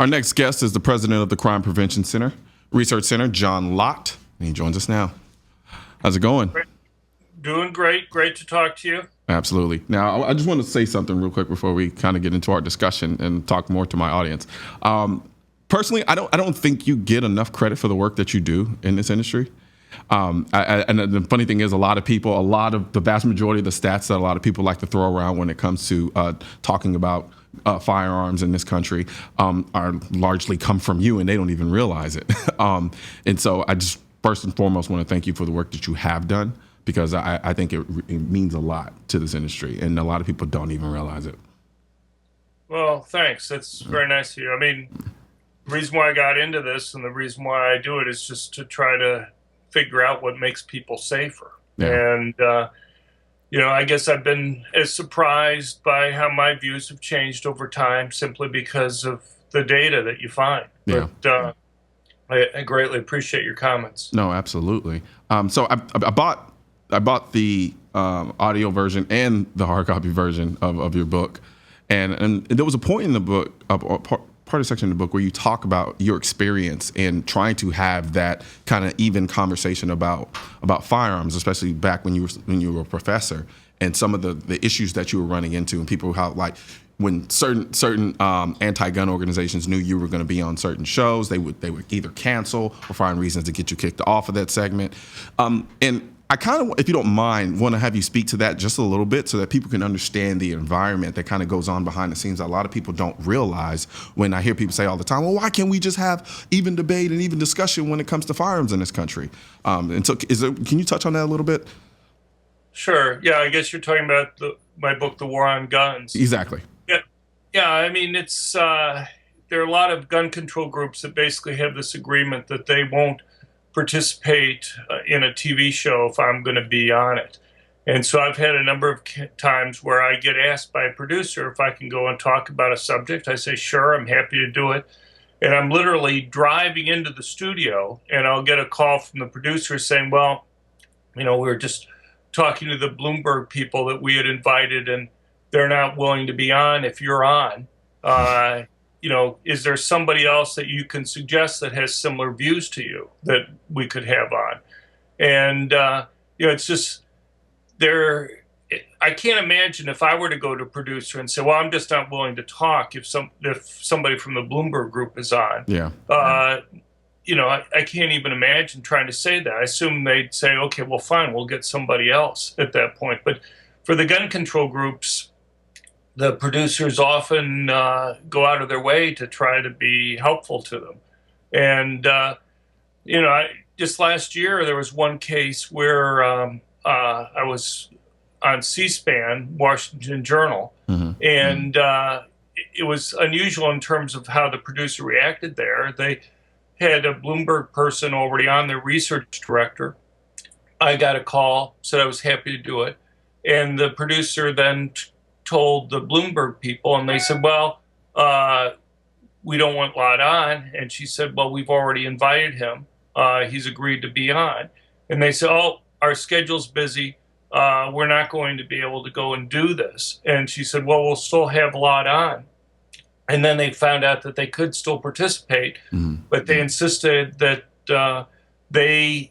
Our next guest is the president of the Crime Prevention Research Center, John Lott, and he joins us now. How's it going? Doing great. Great to talk to you. Absolutely. Now, I just want to say something real quick before we kind of get into our discussion and talk more to my audience. Personally, I don't think you get enough credit for the work that you do in this industry. And the funny thing is, the vast majority of the stats that a lot of people like to throw around when it comes to talking about firearms in this country are largely come from you, and they don't even realize it. And so I just first and foremost want to thank you for the work that you have done, because I think it means a lot to this industry, and a lot of people don't even realize it. Well, thanks. That's very nice of you. I mean, the reason why I got into this and the reason why I do it is just to try to figure out what makes people safer. Yeah. And, I guess I've been as surprised by how my views have changed over time simply because of the data that you find. Yeah. But I greatly appreciate your comments. No, absolutely. So I bought the audio version and the hard copy version of your book, and there was a point in the book, part of the section in the book, where you talk about your experience in trying to have that kind of even conversation about firearms, especially back when you were a professor, and some of the issues that you were running into, and people how like when certain anti-gun organizations knew you were going to be on certain shows, they would either cancel or find reasons to get you kicked off of that segment. And I kind of, if you don't mind, want to have you speak to that just a little bit so that people can understand the environment that kind of goes on behind the scenes that a lot of people don't realize. When I hear people say all the time, well, why can't we just have even debate and even discussion when it comes to firearms in this country? And so can you touch on that a little bit? Sure. Yeah, I guess you're talking about my book, The War on Guns. Exactly. Yeah. I mean, it's there are a lot of gun control groups that basically have this agreement that they won't participate in a TV show if I'm going to be on it. And so I've had a number of times where I get asked by a producer if I can go and talk about a subject. I say, sure, I'm happy to do it. And I'm literally driving into the studio, and I'll get a call from the producer saying, well, we were just talking to the Bloomberg people that we had invited, and they're not willing to be on if you're on. Is there somebody else that you can suggest that has similar views to you that we could have on? And, it's just I can't imagine if I were to go to a producer and say, well, I'm just not willing to talk if somebody from the Bloomberg group is on. Yeah. I can't even imagine trying to say that. I assume they'd say, okay, well, fine, we'll get somebody else at that point. But for the gun control groups, the producers often go out of their way to try to be helpful to them. And, just last year, there was one case where I was on C-SPAN, Washington Journal, and it was unusual in terms of how the producer reacted there. They had a Bloomberg person already on, their research director. I got a call, said I was happy to do it. And the producer then told the Bloomberg people, and they said, well, we don't want Lott on. And she said, well, we've already invited him. He's agreed to be on. And they said, oh, our schedule's busy. We're not going to be able to go and do this. And she said, well, we'll still have Lott on. And then they found out that they could still participate, but they insisted that they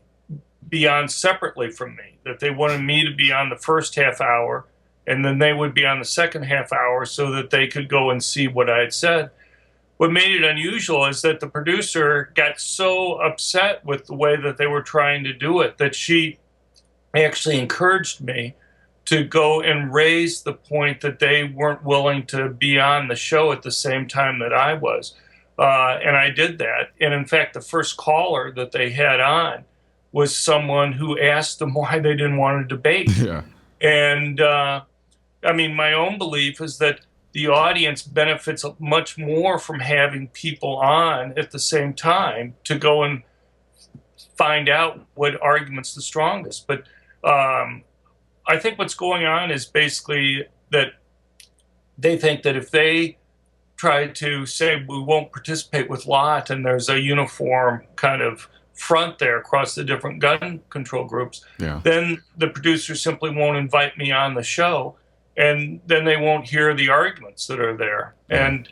be on separately from me, that they wanted me to be on the first half hour, and then they would be on the second half hour so that they could go and see what I had said. What made it unusual is that the producer got so upset with the way that they were trying to do it that she actually encouraged me to go and raise the point that they weren't willing to be on the show at the same time that I was. And I did that. And in fact, the first caller that they had on was someone who asked them why they didn't want to debate. Yeah. And my own belief is that the audience benefits much more from having people on at the same time to go and find out what argument's the strongest. But I think what's going on is basically that they think that if they try to say we won't participate with Lott and there's a uniform kind of front there across the different gun control groups, then the producers simply won't invite me on the show, and then they won't hear the arguments that are there. And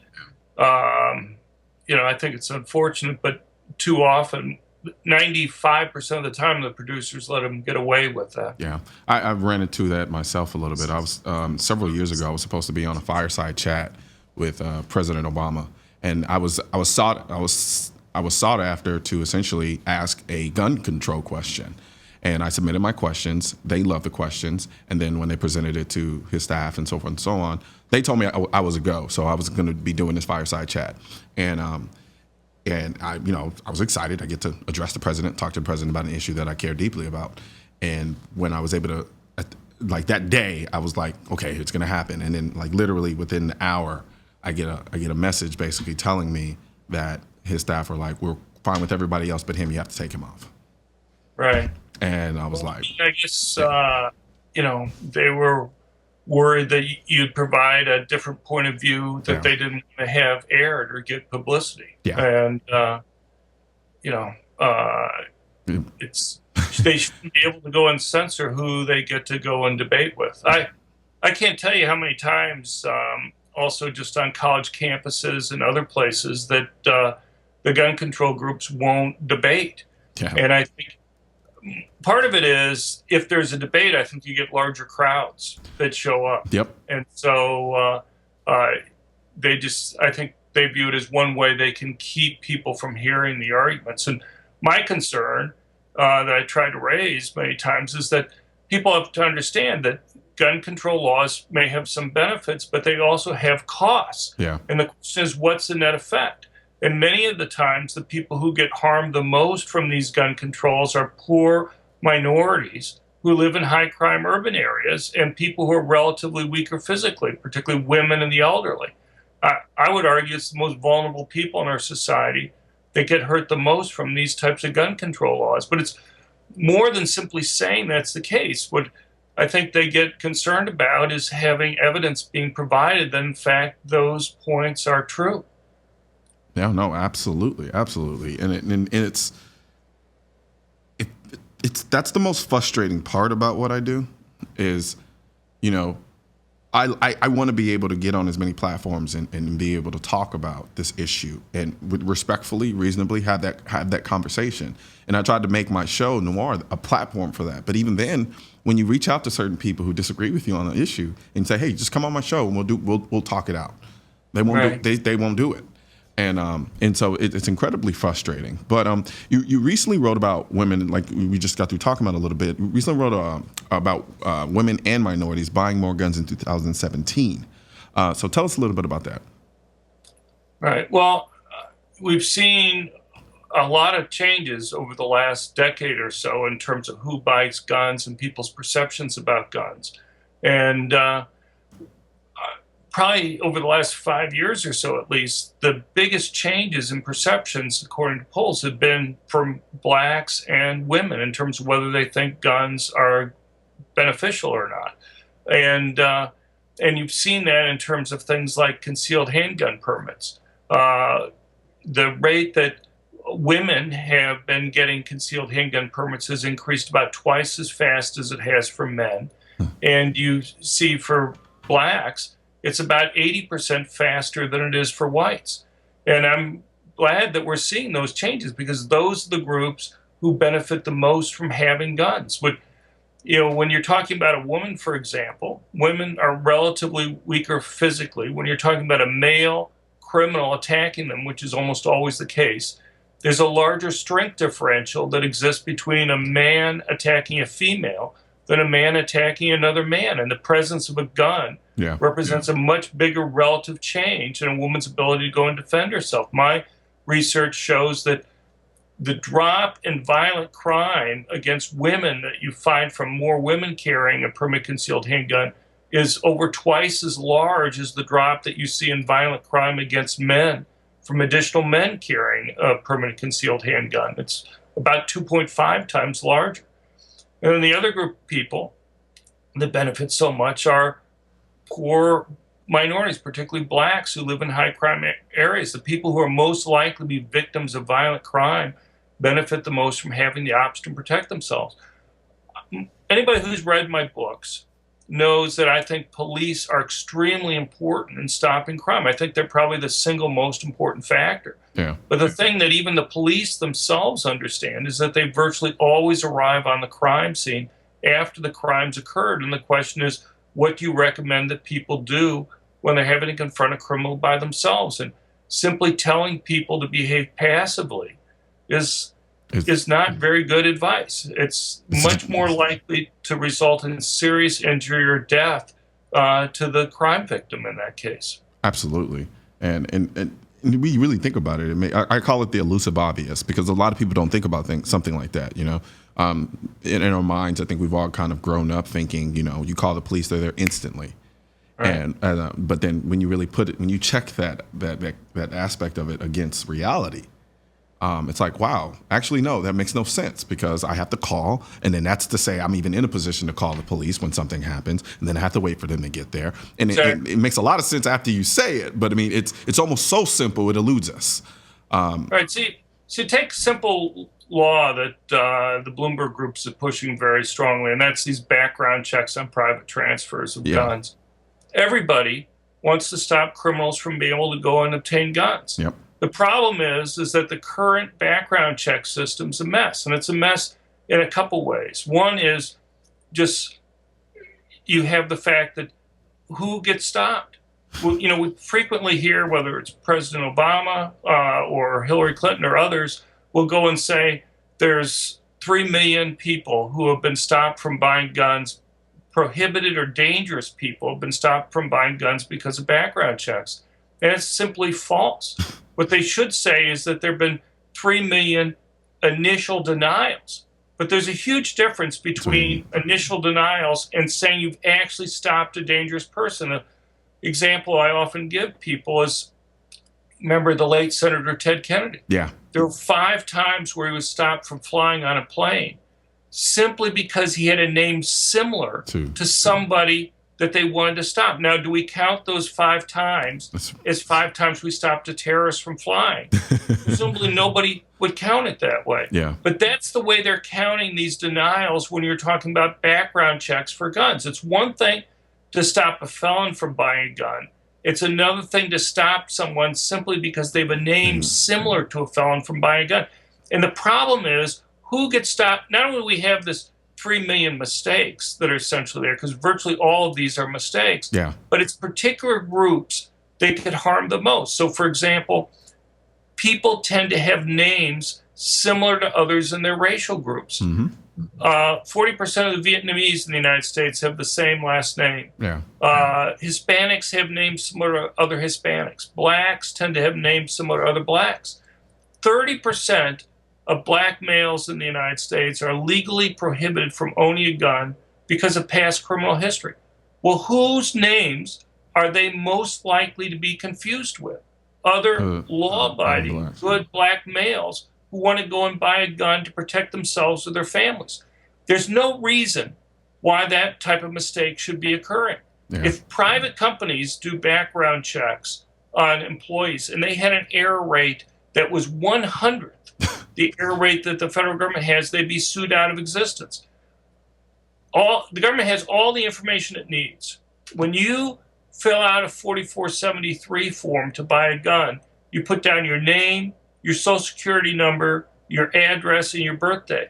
I think it's unfortunate, but too often, 95% of the time, the producers let them get away with that. Yeah, I've ran into that myself a little bit. I was several years ago. I was supposed to be on a fireside chat with President Obama, and I was sought after to essentially ask a gun control question. And I submitted my questions. They loved the questions, and then when they presented it to his staff and so forth and so on, they told me I was a go. So I was going to be doing this fireside chat, and I was excited. I get to address the president, talk to the president about an issue that I care deeply about. And when I was able to, like that day, I was like, okay, it's going to happen. And then like literally within an hour, I get a message basically telling me that his staff are like, we're fine with everybody else but him. You have to take him off. Right. And I was like, I guess, they were worried that you'd provide a different point of view that they didn't want to have aired or get publicity. Yeah. And, it's they shouldn't be able to go and censor who they get to go and debate with. I can't tell you how many times, also just on college campuses and other places, that the gun control groups won't debate. Yeah. And I think part of it is, if there's a debate, I think you get larger crowds that show up. Yep. And so I think they view it as one way they can keep people from hearing the arguments. And my concern that I try to raise many times is that people have to understand that gun control laws may have some benefits, but they also have costs. Yeah. And the question is, what's the net effect? And many of the times, the people who get harmed the most from these gun controls are poor minorities who live in high crime urban areas and people who are relatively weaker physically, particularly women and the elderly. I would argue it's the most vulnerable people in our society that get hurt the most from these types of gun control laws. But it's more than simply saying that's the case. What I think they get concerned about is having evidence being provided that, in fact, those points are true. Yeah, no, absolutely, absolutely, and it's that's the most frustrating part about what I do, is, I want to be able to get on as many platforms and be able to talk about this issue and respectfully, reasonably have that conversation. And I tried to make my show Noir a platform for that. But even then, when you reach out to certain people who disagree with you on an issue and say, "Hey, just come on my show and we'll talk it out," they won't they won't do it. And so it's incredibly frustrating. But you recently wrote about women, like we just got through talking about a little bit. You recently wrote about women and minorities buying more guns in 2017. So tell us a little bit about that. Right. Well, we've seen a lot of changes over the last decade or so in terms of who buys guns and people's perceptions about guns. And probably over the last 5 years or so, at least, the biggest changes in perceptions, according to polls, have been from blacks and women in terms of whether they think guns are beneficial or not. And you've seen that in terms of things like concealed handgun permits. The rate that women have been getting concealed handgun permits has increased about twice as fast as it has for men. And you see for blacks, it's about 80% faster than it is for whites. And I'm glad that we're seeing those changes, because those are the groups who benefit the most from having guns. But, when you're talking about a woman, for example, women are relatively weaker physically. When you're talking about a male criminal attacking them, which is almost always the case, there's a larger strength differential that exists between a man attacking a female than a man attacking another man. And the presence of a gun represents a much bigger relative change in a woman's ability to go and defend herself. My research shows that the drop in violent crime against women that you find from more women carrying a permit concealed handgun is over twice as large as the drop that you see in violent crime against men from additional men carrying a permanent concealed handgun. It's about 2.5 times larger. And then the other group of people that benefit so much are poor minorities, particularly blacks who live in high crime areas. The people who are most likely to be victims of violent crime benefit the most from having the option to protect themselves. Anybody who's read my books knows that I think police are extremely important in stopping crime. I think they're probably the single most important factor. Yeah. But the thing that even the police themselves understand is that they virtually always arrive on the crime scene after the crime's occurred. And the question is, what do you recommend that people do when they're having to confront a criminal by themselves? And simply telling people to behave passively is not very good advice. It's much more likely to result in serious injury or death to the crime victim in that case. Absolutely. And we really think about it. I call it the elusive obvious, because a lot of people don't think about something like that. In our minds, I think we've all kind of grown up thinking, you call the police, they're there instantly. Right. But then when you really when you check that aspect of it against reality, it's like, wow, actually, no, that makes no sense, because I have to call, and then that's to say I'm even in a position to call the police when something happens, and then I have to wait for them to get there. And it makes a lot of sense after you say it, but I mean, it's almost so simple it eludes us. Right. See, take simple law that the Bloomberg groups are pushing very strongly, and that's these background checks on private transfers of guns. Everybody wants to stop criminals from being able to go and obtain guns. Yep. The problem is that the current background check system's a mess, and it's a mess in a couple ways. One is just you have the fact that who gets stopped? Well, we frequently hear, whether it's President Obama or Hillary Clinton or others, will go and say there's 3 million people who have been stopped from buying guns. Prohibited or dangerous people have been stopped from buying guns because of background checks. And it's simply false. What they should say is that there have been 3 million initial denials. But there's a huge difference between initial denials and saying you've actually stopped a dangerous person. An example I often give people is, remember the late Senator Ted Kennedy? Yeah. There were 5 times where he was stopped from flying on a plane, simply because he had a name similar to somebody that they wanted to stop. Now, do we count those 5 times as 5 times we stopped a terrorist from flying? Presumably nobody would count it that way. Yeah. But that's the way they're counting these denials when you're talking about background checks for guns. It's one thing to stop a felon from buying a gun. It's another thing to stop someone simply because they have a name similar to a felon from buying a gun. And the problem is, who gets stopped? Not only do we have this 3 million mistakes that are essentially there, because virtually all of these are mistakes, but it's particular groups that could harm the most. So, for example, people tend to have names similar to others in their racial groups. 40% of the Vietnamese in the United States have the same last name. Hispanics have names similar to other Hispanics. Blacks tend to have names similar to other blacks. 30% of black males in the United States are legally prohibited from owning a gun because of past criminal history. Well, whose names are they most likely to be confused with? Other law-abiding, good black males who want to go and buy a gun to protect themselves or their families. There's no reason why that type of mistake should be occurring. If private companies do background checks on employees and they had an error rate that was 100th the error rate that the federal government has, they'd be sued out of existence. The government has all the information it needs. When you fill out a 4473 form to buy a gun, you put down your name, your social security number, your address, and your birthday.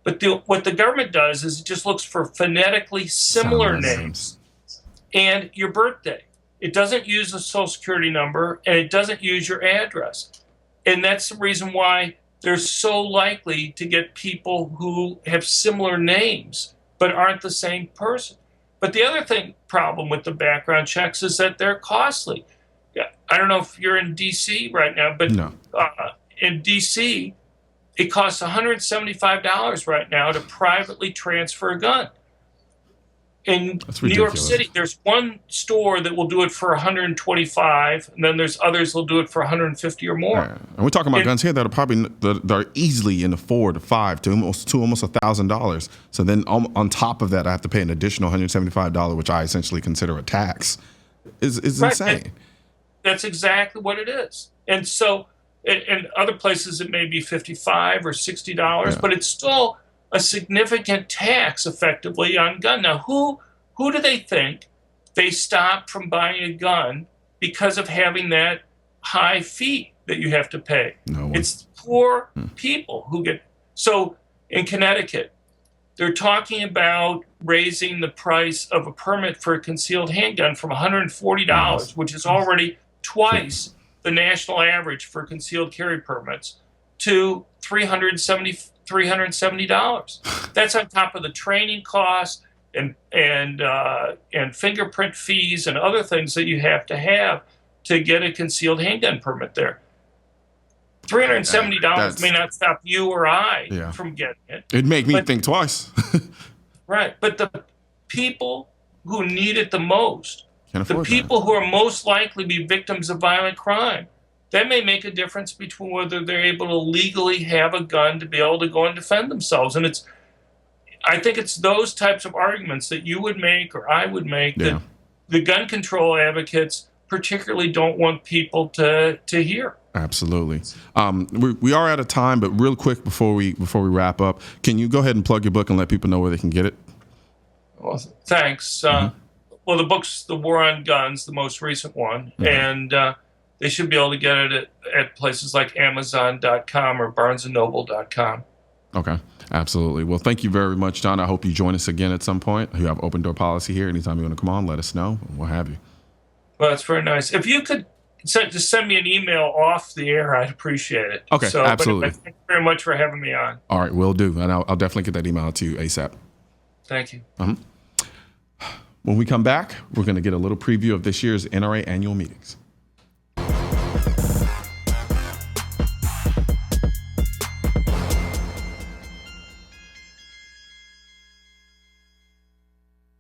But what the government does is it just looks for phonetically similar names and your birthday. It doesn't use the social security number, and it doesn't use your address. And that's the reason why they're so likely to get people who have similar names but aren't the same person. But the other problem with the background checks is that they're costly. I don't know if you're in D.C. right now, but in D.C., it costs $175 right now to privately transfer a gun. In New York City, there's one store that will do it for $125, and then there's others that'll do it for $150 or more. And we're talking about guns here that are easily in the $400 to $500 to almost $1,000. So then on top of that, I have to pay an additional $175, which I essentially consider a tax. Is insane. That's exactly what it is. And so, in other places, it may be $55 or $60, but it's still a significant tax effectively on gun. Now, who who do they think they stop from buying a gun because of having that high fee that you have to pay? No one. It's poor people who get. So in Connecticut, they're talking about raising the price of a permit for a concealed handgun from $140, which is already twice the national average for concealed carry permits, to $370. That's on top of the training costs and fingerprint fees and other things that you have to get a concealed handgun permit there. $370 may not stop you or I from getting it. It'd make me think twice. Right. But the people who need it the most, the people that. who are most likely to be victims of violent crime, that may make a difference between whether they're able to legally have a gun to be able to go and defend themselves. And I think it's those types of arguments that you would make or I would make that the gun control advocates particularly don't want people to hear. Absolutely. We are out of time, but real quick before we wrap up, can you go ahead and plug your book and let people know where they can get it? Well, thanks. Well, the book's The War on Guns, the most recent one, and they should be able to get it at places like Amazon.com or BarnesandNoble.com. Okay, absolutely. Well, thank you very much, John. I hope you join us again at some point. You have open door policy here. Anytime you want to come on, let us know, and we'll have you. Well, that's very nice. If you could just send me an email off the air, I'd appreciate it. Okay, absolutely. Thank you very much for having me on. All right, will do. And I'll definitely get that email out to you ASAP. Thank you. When we come back, we're going to get a little preview of this year's NRA annual meetings.